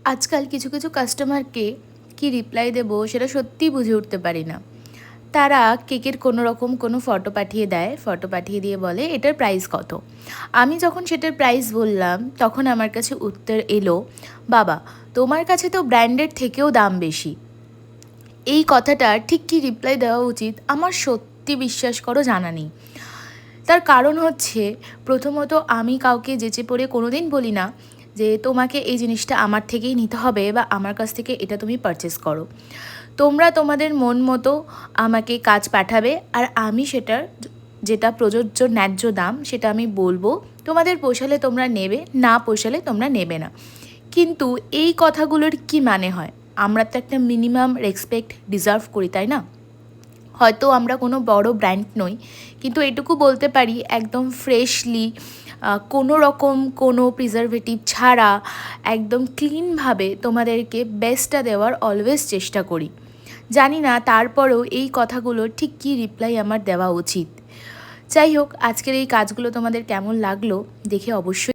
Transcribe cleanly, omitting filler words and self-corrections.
আজকাল কিছু কিছু কাস্টমারকে কি রিপ্লাই দেবো সেটা সত্যিই বুঝে উঠতে পারি না। তারা কেকের কোনো রকম কোনো ফটো পাঠিয়ে দেয়, ফটো পাঠিয়ে দিয়ে বলে এটার প্রাইস কত। আমি যখন সেটার প্রাইস বললাম তখন আমার কাছে উত্তর এলো, বাবা তোমার কাছে তো ব্র্যান্ডের থেকেও দাম বেশি। এই কথাটা ঠিক কী রিপ্লাই দেওয়া উচিত আমার সত্যি বিশ্বাস করো জানা নেই। তার কারণ হচ্ছে, প্রথমত আমি কাউকে যেচে পড়ে কোনো দিন বলি না যে তোমাকে এই জিনিসটা আমার থেকেই নিতে হবে বা আমার কাছ থেকে এটা তুমি পারচেস করো। তোমরা তোমাদের মন মতো আমাকে কাজ পাঠাবে আর আমি সেটার যেটা প্রযোজ্য ন্যায্য দাম সেটা আমি বলবো। তোমাদের পোষালে তোমরা নেবে, না পোষালে তোমরা নেবে না। কিন্তু এই কথাগুলোর কি মানে হয়? আমরা তো একটা মিনিমাম রেসপেক্ট ডিজার্ভ করি, তাই না? হয়তো আমরা কোনো বড় ব্র্যান্ড নই, কিন্তু এটুকু বলতে পারি একদম ফ্রেশলি, কোনো রকম কোনো প্রিজারভেটিভ ছাড়া একদম ক্লিনভাবে তোমাদেরকে বেস্টটা দেওয়ার অলওয়েজ চেষ্টা করি। জানি না তারপরেও এই কথাগুলো ঠিক কী রিপ্লাই আমার দেওয়া উচিত। যাই হোক, আজকের এই কাজগুলো তোমাদের কেমন লাগলো দেখে অবশ্যই